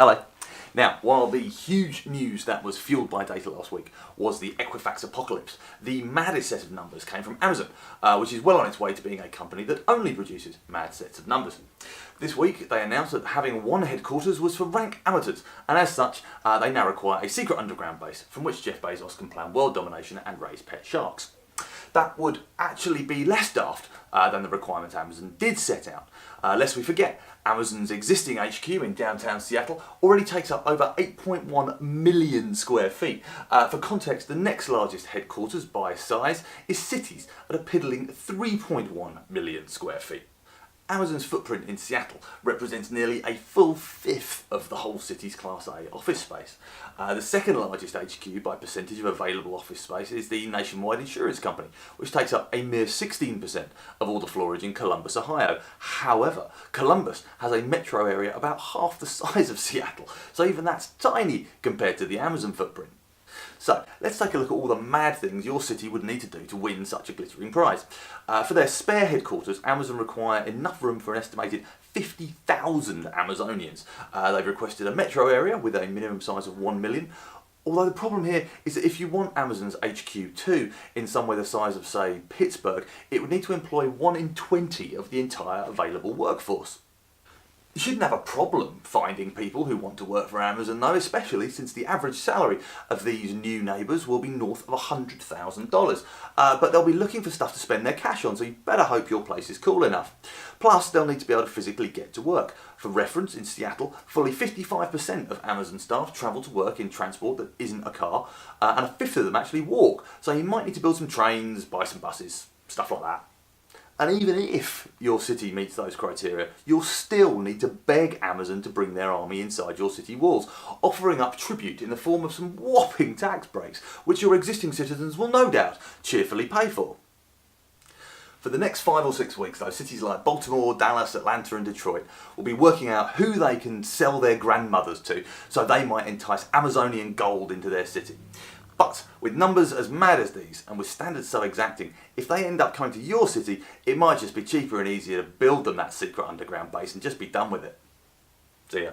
Hello. Now, while the huge news that was fueled by data last week was the Equifax apocalypse, the maddest set of numbers came from Amazon, which is well on its way to being a company that only produces mad sets of numbers. This week, they announced that having one headquarters was for rank amateurs, and as such, they now require a secret underground base from which Jeff Bezos can plan world domination and raise pet sharks. That would actually be less daft than the requirements Amazon did set out. Lest we forget, Amazon's existing HQ in downtown Seattle already takes up over 8.1 million square feet. For context, the next largest headquarters by size is Cities at a piddling 3.1 million square feet. Amazon's footprint in Seattle represents nearly a full fifth of the whole city's Class A office space. The second largest HQ by percentage of available office space is the Nationwide Insurance Company, which takes up a mere 16% of all the floorage in Columbus, Ohio. However, Columbus has a metro area about half the size of Seattle, so even that's tiny compared to the Amazon footprint. So, let's take a look at all the mad things your city would need to do to win such a glittering prize. For their spare headquarters, Amazon require enough room for an estimated 50,000 Amazonians. They've requested a metro area with a minimum size of 1 million. Although the problem here is that if you want Amazon's HQ2 in somewhere the size of, say, Pittsburgh, it would need to employ 1 in 20 of the entire available workforce. You shouldn't have a problem finding people who want to work for Amazon though, especially since the average salary of these new neighbours will be north of $100,000. But they'll be looking for stuff to spend their cash on, so you better hope your place is cool enough. Plus, they'll need to be able to physically get to work. For reference, in Seattle, fully 55% of Amazon staff travel to work in transport that isn't a car, and a fifth of them actually walk. So you might need to build some trains, buy some buses, stuff like that. And even if your city meets those criteria, you'll still need to beg Amazon to bring their army inside your city walls, offering up tribute in the form of some whopping tax breaks, which your existing citizens will no doubt cheerfully pay for. For the next 5 or 6 weeks though, cities like Baltimore, Dallas, Atlanta and Detroit will be working out who they can sell their grandmothers to, so they might entice Amazonian gold into their city. But with numbers as mad as these, and with standards so exacting, if they end up coming to your city, it might just be cheaper and easier to build them that secret underground base and just be done with it. See ya.